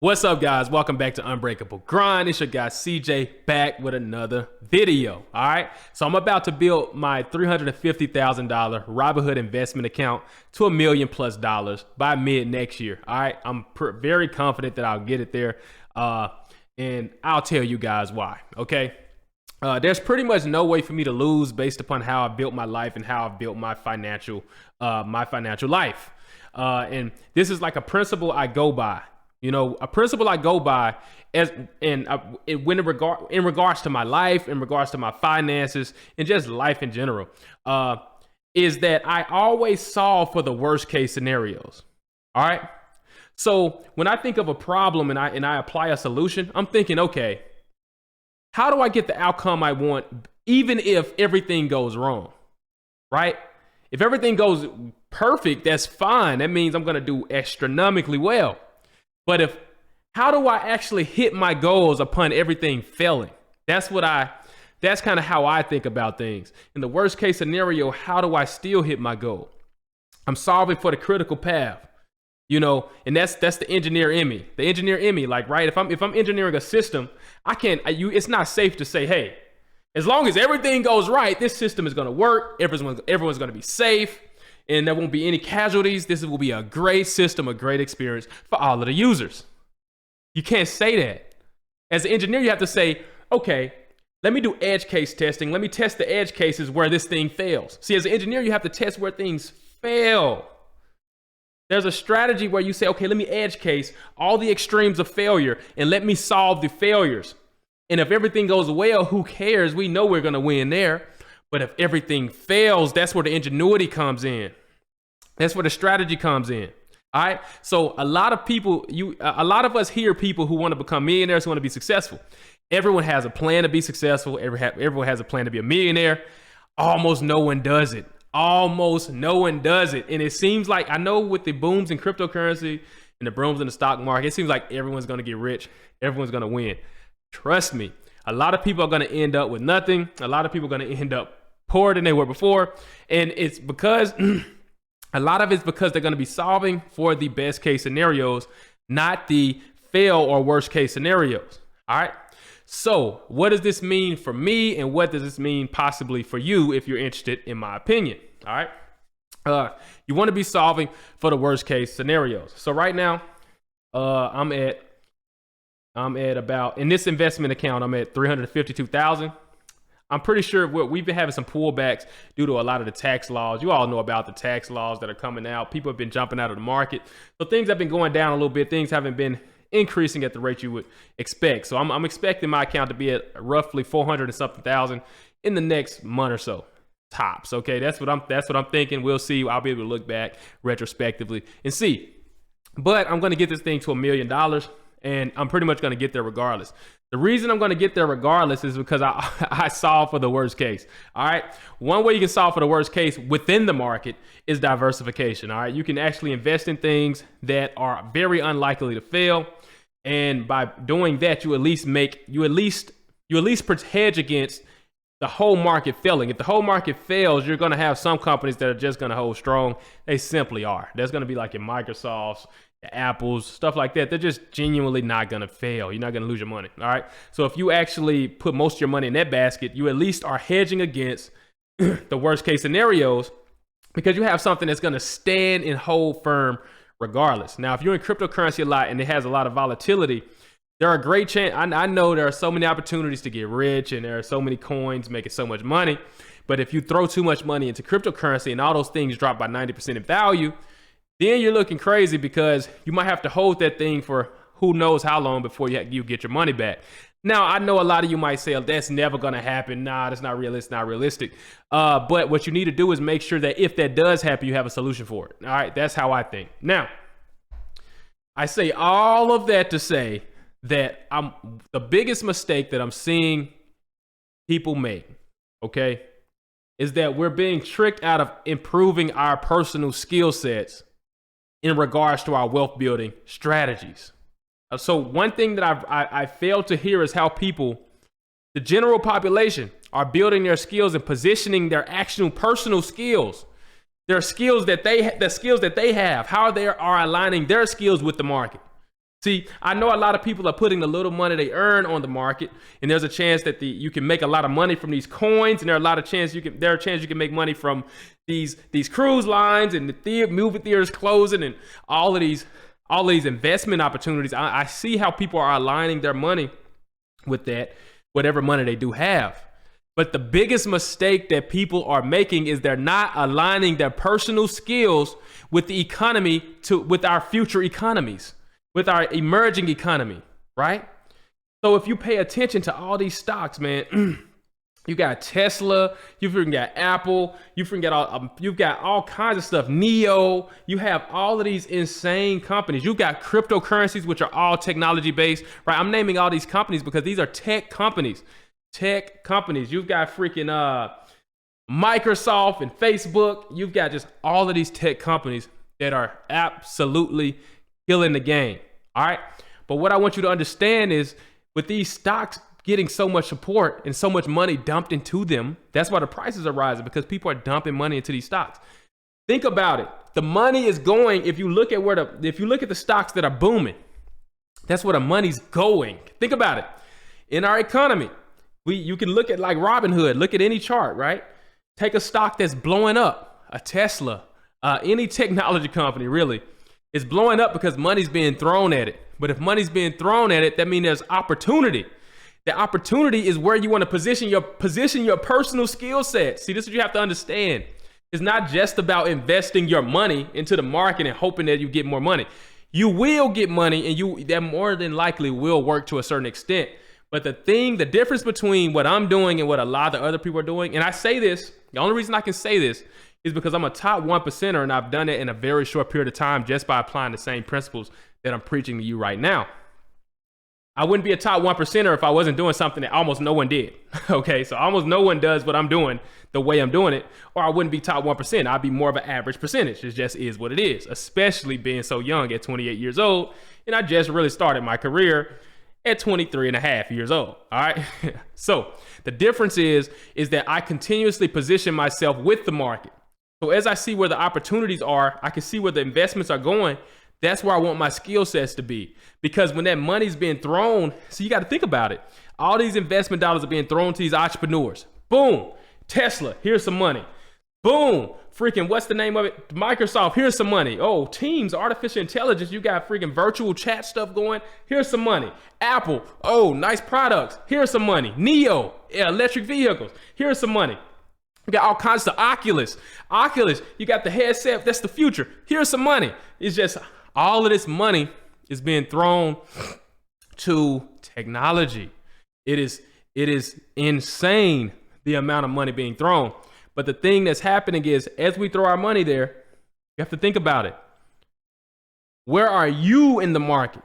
What's up, guys? Welcome back to Unbreakable Grind. It's your guy CJ back with another video. All right, so I'm about to build my $350,000 Robinhood investment account to $1 million+ by mid next year. All right, I'm very confident that I'll get it there, and I'll tell you guys why. Okay, there's pretty much no way for me to lose based upon how I built my life and how I've built my financial life. And this is like a principle I go by. You know, a principle I go by in regards to my life, in regards to my finances, and just life in general, is that I always solve for the worst case scenarios. All right. So when I think of a problem and I apply a solution, I'm thinking, okay, how do I get the outcome I want, even if everything goes wrong? Right? If everything goes perfect, that's fine. That means I'm going to do astronomically well. But how do I actually hit my goals upon everything failing? That's kind of how I think about things. In the worst case scenario, how do I still hit my goal? I'm solving for the critical path, you know, and that's the engineer in me. The engineer in me, like, right, if I'm engineering a system, it's not safe to say, hey, as long as everything goes right, this system is going to work. Everyone's going to be safe. And there won't be any casualties. This will be a great system, a great experience for all of the users. You can't say that. As an engineer, you have to say, okay, let me do edge case testing. Let me test the edge cases where this thing fails. See, as an engineer, you have to test where things fail. There's a strategy where you say, okay, let me edge case all the extremes of failure and let me solve the failures. And if everything goes well, who cares? We know we're going to win there. But if everything fails, that's where the ingenuity comes in. That's where the strategy comes in. All right. So a lot of us hear people who want to become millionaires, who want to be successful. Everyone has a plan to be successful. Everyone has a plan to be a millionaire. Almost no one does it. Almost no one does it. And it seems like, I know with the booms in cryptocurrency and the booms in the stock market, it seems like everyone's going to get rich. Everyone's going to win. Trust me. A lot of people are going to end up with nothing. A lot of people are going to end up poorer than they were before. And it's because a lot of it's because they're going to be solving for the best case scenarios, not the fail or worst case scenarios. All right. So what does this mean for me? And what does this mean possibly for you if you're interested in my opinion? All right. You want to be solving for the worst case scenarios. So right now, I'm at about, in this investment account, I'm at 352,000. I'm pretty sure we've been having some pullbacks due to a lot of the tax laws. You all know about the tax laws that are coming out. People have been jumping out of the market. So things have been going down a little bit. Things haven't been increasing at the rate you would expect. So I'm expecting my account to be at roughly 400 and something thousand in the next month or so. Tops. Okay. That's what I'm thinking. We'll see. I'll be able to look back retrospectively and see. But I'm going to get this thing to $1 million. And I'm pretty much going to get there regardless. The reason I'm going to get there regardless is because I solve for the worst case. All right. One way you can solve for the worst case within the market is diversification. All right. You can actually invest in things that are very unlikely to fail. And by doing that, you at least hedge against the whole market failing. If the whole market fails, you're going to have some companies that are just going to hold strong. They simply are. There's going to be like your Microsofts, Apples, stuff like that. They're just genuinely not going to fail. You're not going to lose your money. All right. So if you actually put most of your money in that basket, you at least are hedging against the worst case scenarios because you have something that's going to stand and hold firm regardless. Now, if you're in cryptocurrency a lot and it has a lot of volatility, there are a great chance. I know there are so many opportunities to get rich and there are so many coins making so much money. But if you throw too much money into cryptocurrency and all those things drop by 90% in value, then you're looking crazy because you might have to hold that thing for who knows how long before you get your money back. Now, I know a lot of you might say, oh, that's never going to happen. Nah, that's not realistic. But what you need to do is make sure that if that does happen, you have a solution for it. All right. That's how I think. Now, I say all of that to say that the biggest mistake that I'm seeing people make, okay, is that we're being tricked out of improving our personal skill sets in regards to our wealth building strategies. So one thing that I fail to hear is how people, the general population, are building their skills and positioning their actual personal skills, their skills that they have, how they are aligning their skills with the market. See, I know a lot of people are putting the little money they earn on the market, and there's a chance that you can make a lot of money from these coins, and there are a chance you can make money from these cruise lines and the movie theaters closing and all of these investment opportunities. I see how people are aligning their money with that, whatever money they do have. But the biggest mistake that people are making is they're not aligning their personal skills with the economy with our future economies, with our emerging economy, right? So if you pay attention to all these stocks, man, you got Tesla, you freaking got Apple, you've got all kinds of stuff, Neo, you have all of these insane companies. You've got cryptocurrencies, which are all technology based, right? I'm naming all these companies because these are tech companies. You've got freaking Microsoft and Facebook. You've got just all of these tech companies that are absolutely killing the game. All right. But what I want you to understand is with these stocks getting so much support and so much money dumped into them, that's why the prices are rising, because people are dumping money into these stocks. Think about it. The money is going, if you look at the stocks that are booming, that's where the money's going. Think about it. In our economy, you can look at like Robinhood, look at any chart, right? Take a stock that's blowing up, a Tesla, any technology company really is blowing up because money's being thrown at it. But if money's being thrown at it, that means there's opportunity. The opportunity is where you want to position your personal skill set. See, this is what you have to understand. It's not just about investing your money into the market and hoping that you get more money. You will get money, and that more than likely will work to a certain extent. But the difference between what I'm doing and what a lot of other people are doing, and I say this, the only reason I can say this is because I'm a top 1%er, and I've done it in a very short period of time just by applying the same principles that I'm preaching to you right now. I wouldn't be a top 1%er if I wasn't doing something that almost no one did. Okay, so almost no one does what I'm doing the way I'm doing it, or I wouldn't be top 1%. I'd be more of an average percentage. It just is what it is, especially being so young at 28 years old. And I just really started my career at 23 and a half years old. All right. So the difference is that I continuously position myself with the market. So as I see where the opportunities are, I can see where the investments are going. That's where I want my skill sets to be. Because when that money's being thrown, so you got to think about it. All these investment dollars are being thrown to these entrepreneurs. Boom. Tesla, here's some money. Boom. Freaking, what's the name of it? Microsoft, here's some money. Oh, Teams, artificial intelligence, you got freaking virtual chat stuff going. Here's some money. Apple, oh, nice products. Here's some money. Neo, electric vehicles. Here's some money. You got all kinds of Oculus, you got the headset, that's the future. Here's some money. It's just all of this money is being thrown to technology. It is insane the amount of money being thrown. But the thing that's happening is, as we throw our money there, you have to think about it. Where are you in the market?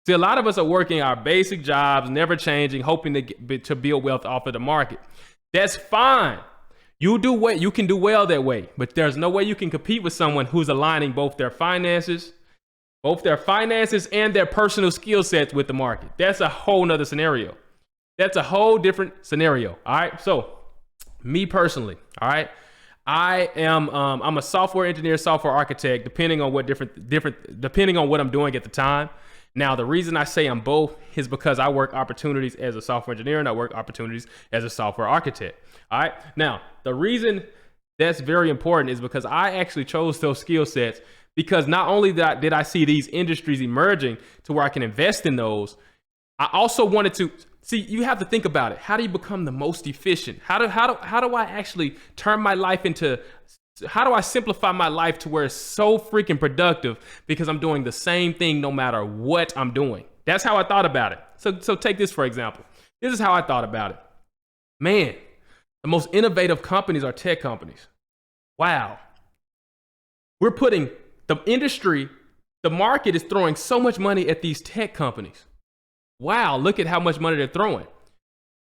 See, a lot of us are working our basic jobs, never changing, hoping to build wealth off of the market. That's fine. You can do well that way, but there's no way you can compete with someone who's aligning both their finances and their personal skill sets with the market. That's a whole nother scenario. That's a whole different scenario. All right. So me personally, all right, I'm a software engineer, software architect, depending on what depending on what I'm doing at the time. Now, the reason I say I'm both is because I work opportunities as a software engineer and I work opportunities as a software architect. All right. Now, the reason that's very important is because I actually chose those skill sets because not only did I see these industries emerging to where I can invest in those, I also wanted to see, you have to think about it. How do you become the most efficient? How do I actually turn my life into, how do I simplify my life to where it's so freaking productive because I'm doing the same thing no matter what I'm doing? That's how I thought about it. So take this, for example. This is how I thought about it. Man, the most innovative companies are tech companies. Wow. We're putting the industry, the market is throwing so much money at these tech companies. Wow, look at how much money they're throwing.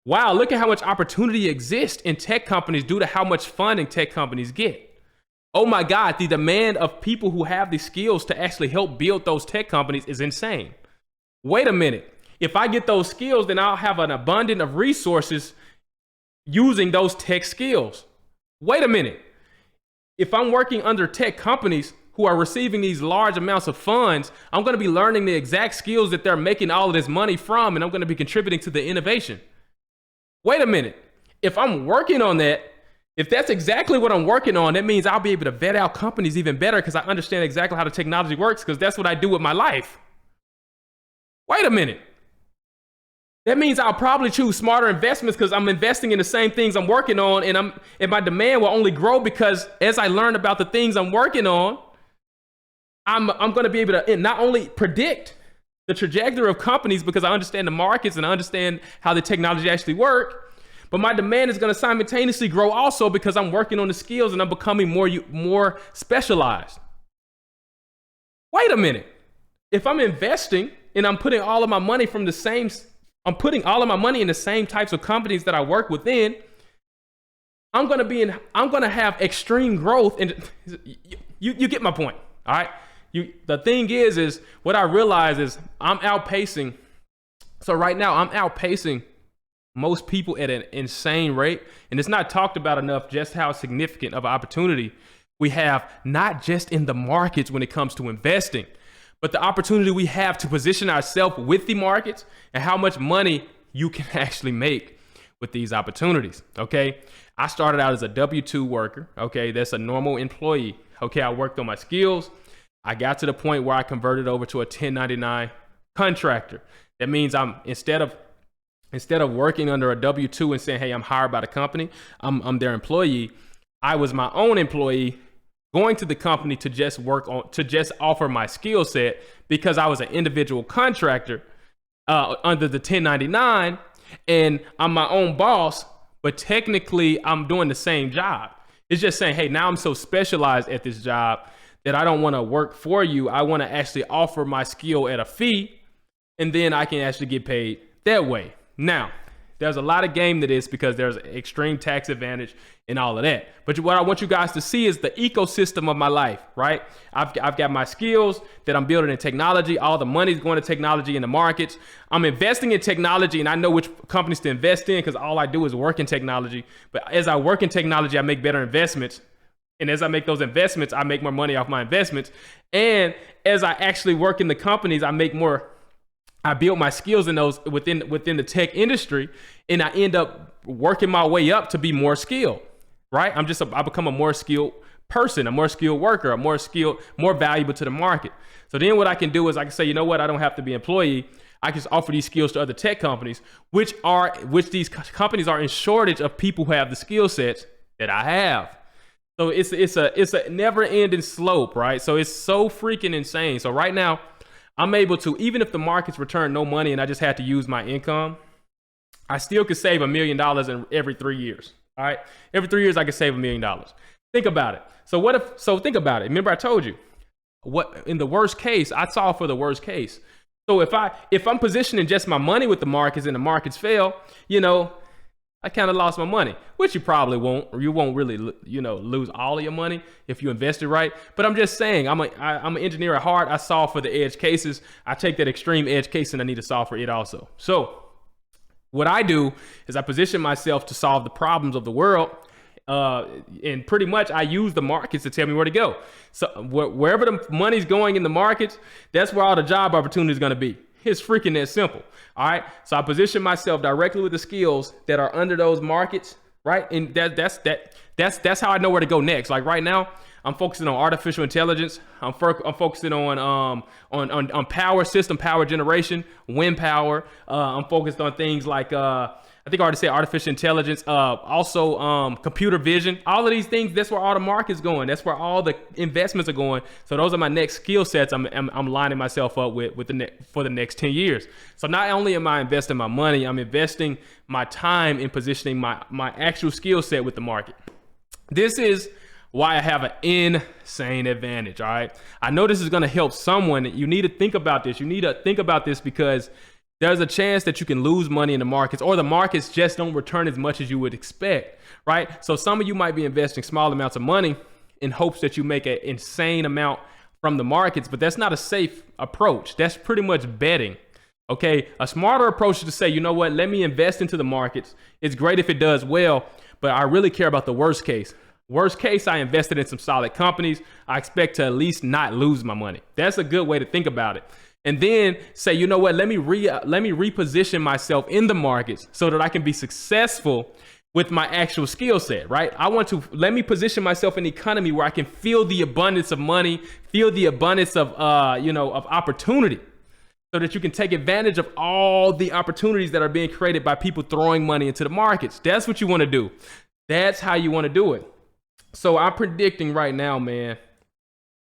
Wow, look at how much opportunity exists in tech companies due to how much funding tech companies get. Oh my God, the demand of people who have the skills to actually help build those tech companies is insane. Wait a minute. If I get those skills, then I'll have an abundance of resources using those tech skills. Wait a minute. If I'm working under tech companies, who are receiving these large amounts of funds, I'm going to be learning the exact skills that they're making all of this money from, and I'm going to be contributing to the innovation. Wait a minute. If I'm working on that, if that's exactly what I'm working on, that means I'll be able to vet out companies even better because I understand exactly how the technology works, because that's what I do with my life. Wait a minute. That means I'll probably choose smarter investments because I'm investing in the same things I'm working on, and my demand will only grow because as I learn about the things I'm working on, I'm going to be able to not only predict the trajectory of companies because I understand the markets and I understand how the technology actually work, but my demand is going to simultaneously grow also because I'm working on the skills and I'm becoming more specialized. Wait a minute. If I'm investing and I'm putting all of my money in the same types of companies that I work within, I'm going to have extreme growth. And you get my point. All right. The thing is what I realize is I'm outpacing. So right now I'm outpacing most people at an insane rate. And it's not talked about enough just how significant of an opportunity we have, not just in the markets when it comes to investing, but the opportunity we have to position ourselves with the markets and how much money you can actually make with these opportunities. Okay. I started out as a W-2 worker. Okay. That's a normal employee. Okay. I worked on my skills. I got to the point where I converted over to a 1099 contractor. That means I'm instead of working under a W-2 and saying, hey, I'm hired by the company, I'm their employee. I was my own employee, going to the company to just offer my skill set because I was an individual contractor under the 1099, and I'm my own boss, but technically I'm doing the same job. It's just saying, hey, now I'm so specialized at this job that I don't want to work for you. I want to actually offer my skill at a fee, and then I can actually get paid that way. Now, there's a lot of game to this because there's extreme tax advantage and all of that. But what I want you guys to see is the ecosystem of my life, right? I've got my skills that I'm building in technology. All the money's going to technology in the markets. I'm investing in technology, and I know which companies to invest in because all I do is work in technology. But as I work in technology, I make better investments. And as I make those investments, I make more money off my investments. And as I actually work in the companies, I build my skills in those within the tech industry, and I end up working my way up to be more skilled, right? I become a more skilled person, a more skilled worker, a more skilled, more valuable to the market. So then what I can do is I can say, you know what? I don't have to be an employee. I can just offer these skills to other tech companies, which these companies are in shortage of people who have the skill sets that I have. So it's a never ending slope, right? So it's so freaking insane. So right now, I'm able to, even if the markets return no money and I just had to use my income, I still could save $1 million every 3 years. All right. Every 3 years, I could save $1 million. Think about it. So think about it. Remember I told you what, in the worst case, I solve for the worst case. So if I'm positioning just my money with the markets and the markets fail, I kind of lost my money, which you probably won't, or you won't really, lose all of your money if you invested right. But I'm just saying, I'm an engineer at heart. I solve for the edge cases. I take that extreme edge case and I need to solve for it also. So what I do is I position myself to solve the problems of the world. And pretty much I use the markets to tell me where to go. So wherever the money's going in the markets, that's where all the job opportunity is going to be. It's freaking that simple. All right. So I position myself directly with the skills that are under those markets. Right. And that's how I know where to go next. Like right now, I'm focusing on artificial intelligence. I'm focusing on power generation, wind power. I'm focused on things like I think I already said artificial intelligence, also computer vision, all of these things. That's where all the market's going. That's where all the investments are going. So those are my next skill sets. I'm lining myself up with for the next 10 years. So not only am I investing my money, I'm investing my time in positioning my actual skill set with the market. This is why I have an insane advantage. All right. I know this is going to help someone. You need to think about this. You need to think about this because there's a chance that you can lose money in the markets, or the markets just don't return as much as you would expect, right? So some of you might be investing small amounts of money in hopes that you make an insane amount from the markets, but that's not a safe approach. That's pretty much betting, okay? A smarter approach is to say, you know what, let me invest into the markets. It's great if it does well, but I really care about the worst case. Worst case, I invested in some solid companies. I expect to at least not lose my money. That's a good way to think about it. And then say, you know what, let me reposition myself in the markets so that I can be successful with my actual skill set, right? Let me position myself in the economy where I can feel the abundance of money, feel the abundance of, of opportunity, so that you can take advantage of all the opportunities that are being created by people throwing money into the markets. That's what you want to do. That's how you want to do it. So I'm predicting right now, man.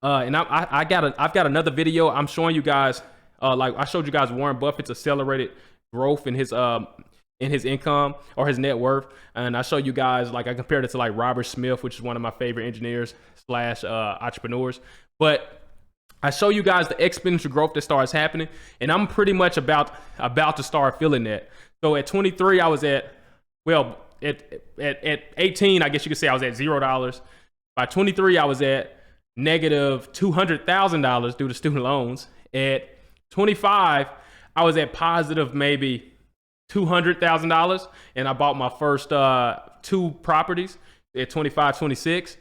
And I've got another video. I'm showing you guys, like I showed you guys Warren Buffett's accelerated growth in his income or his net worth. And I show you guys, like I compared it to like Robert Smith, which is one of my favorite engineers / entrepreneurs. But I show you guys the exponential growth that starts happening. And I'm pretty much about to start feeling that. So at 23, I was at 18, I guess you could say I was at $0. By 23, I was at negative $200,000 due to student loans. At 25, I was at positive maybe $200,000, and I bought my first 2 properties at 25, 26.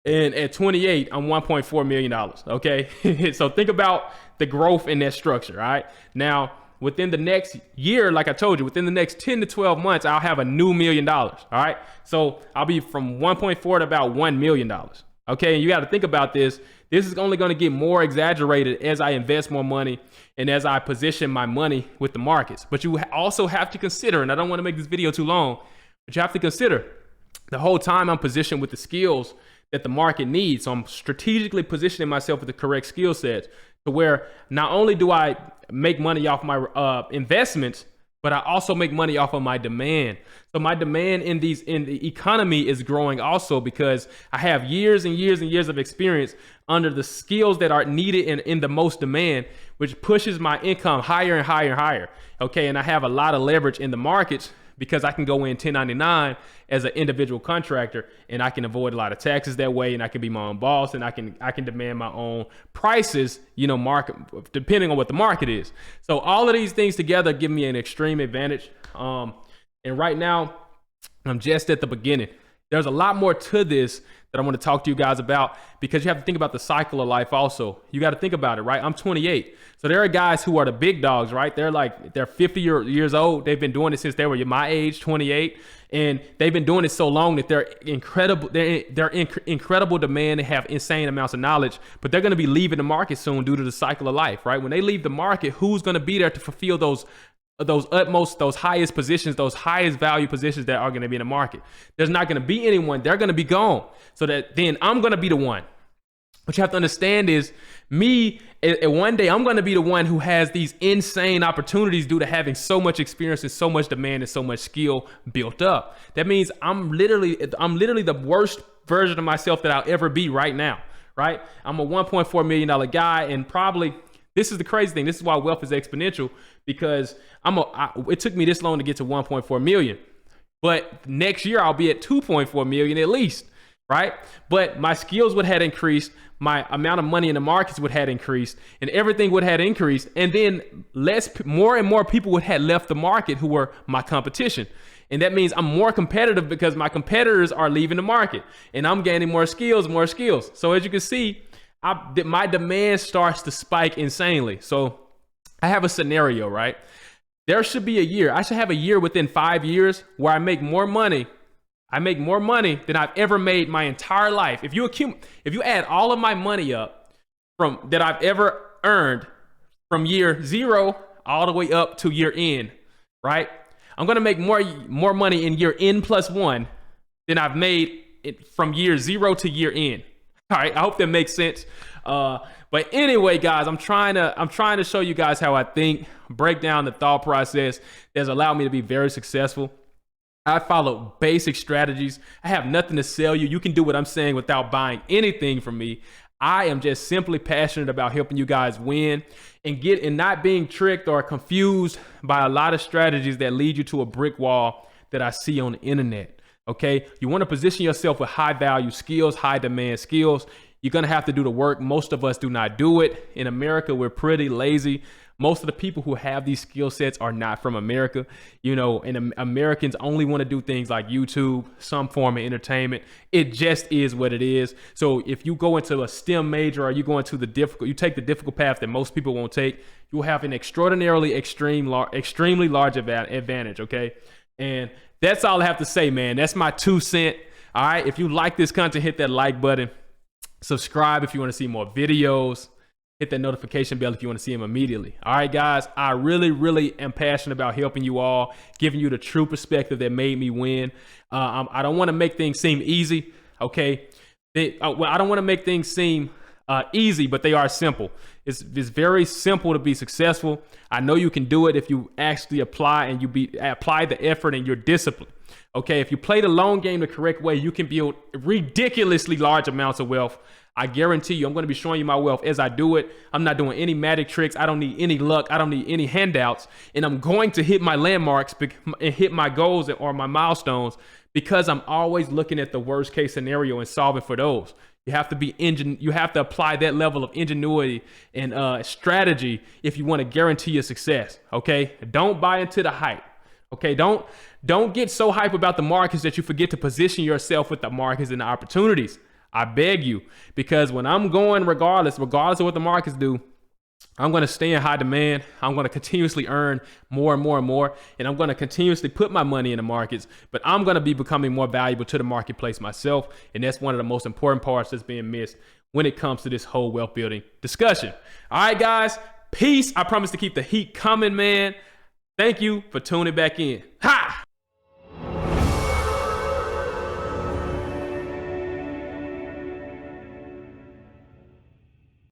And at 28, I'm $1.4 million. Okay. So think about the growth in that structure. All right. Now, within the next year, like I told you, within the next 10 to 12 months, I'll have a new $1 million. All right. So I'll be from 1.4 to about $1 million. Okay. And you got to think about this. This is only going to get more exaggerated as I invest more money and as I position my money with the markets. But you also have to consider, and I don't want to make this video too long, but you have to consider the whole time I'm positioned with the skills that the market needs. So I'm strategically positioning myself with the correct skill sets to where not only do I make money off my investments, but I also make money off of my demand. So my demand in the economy is growing also because I have years and years and years of experience under the skills that are needed in the most demand, which pushes my income higher and higher and higher. Okay, and I have a lot of leverage in the markets because I can go in 1099 as an individual contractor, and I can avoid a lot of taxes that way, and I can be my own boss, and I can demand my own prices, market depending on what the market is. So all of these things together give me an extreme advantage. And right now, I'm just at the beginning. There's a lot more to this that I want to talk to you guys about, because you have to think about the cycle of life also. You got to think about it, right? I'm 28. So there are guys who are the big dogs, right? They're 50 years old. They've been doing it since they were my age, 28. And they've been doing it so long that they're incredible. They're in incredible demand. They have insane amounts of knowledge, but they're going to be leaving the market soon due to the cycle of life, right? When they leave the market, who's going to be there to fulfill those highest positions, those highest value positions that are going to be in the market? There's not going to be anyone. They're going to be gone. So that then I'm going to be the one. What you have to understand is me, and one day I'm going to be the one who has these insane opportunities due to having so much experience and so much demand and so much skill built up. That means I'm literally the worst version of myself that I'll ever be right now, right? I'm a $1.4 million guy, and probably this is the crazy thing. This is why wealth is exponential, because it took me this long to get to 1.4 million, but next year I'll be at 2.4 million at least, right? But my skills would have increased, my amount of money in the markets would have increased, and everything would have increased, and then more and more people would have left the market who were my competition. And that means I'm more competitive because my competitors are leaving the market, and I'm gaining more skills. So as you can see, my demand starts to spike insanely. So I have a scenario, right? There should be a year. I should have a year within 5 years where I make more money. I make more money than I've ever made my entire life. If you add all of my money up that I've ever earned from year 0 all the way up to year N, right? I'm going to make more money in year N plus 1 than I've made it from year 0 to year N. All right, I hope that makes sense. But anyway, guys, I'm trying to show you guys how I think, break down the thought process that's allowed me to be very successful. I follow basic strategies. I have nothing to sell you. You can do what I'm saying without buying anything from me. I am just simply passionate about helping you guys win and not being tricked or confused by a lot of strategies that lead you to a brick wall that I see on the internet. Okay, you want to position yourself with high value skills, high demand skills. You're going to have to do the work. Most of us do not do it. In America, we're pretty lazy. Most of the people who have these skill sets are not from America, you know, and Americans only want to do things like YouTube, some form of entertainment. It just is what it is. So if you go into a STEM major or you go into you take the difficult path that most people won't take, you'll have an extraordinarily extremely large advantage, okay? And that's all I have to say, man. That's my 2 cents. All right, if you like this content, hit that like button. Subscribe if you want to see more videos. Hit that notification bell if you want to see them immediately. All right, guys, I really am passionate about helping you all, giving you the true perspective that made me win. I don't want to make things seem easy, okay? Well, I don't want to make things seem easy, but they are simple. It's very simple to be successful. I know you can do it if you actually apply and apply the effort and your discipline. Okay, if you play the long game the correct way, you can build ridiculously large amounts of wealth. I guarantee you, I'm going to be showing you my wealth as I do it. I'm not doing any magic tricks. I don't need any luck. I don't need any handouts. And I'm going to hit my landmarks and hit my goals or my milestones because I'm always looking at the worst case scenario and solving for those. You have to apply that level of ingenuity and strategy if you want to guarantee your success. Okay, don't buy into the hype. Okay, don't get so hype about the markets that you forget to position yourself with the markets and the opportunities. I beg you, because when I'm going, regardless of what the markets do, I'm going to stay in high demand. I'm going to continuously earn more and more and more, and I'm going to continuously put my money in the markets, but I'm going to be becoming more valuable to the marketplace myself, and that's one of the most important parts that's being missed when it comes to this whole wealth building discussion. All right, guys, peace. I promise to keep the heat coming, man. Thank you for tuning back in. Ha!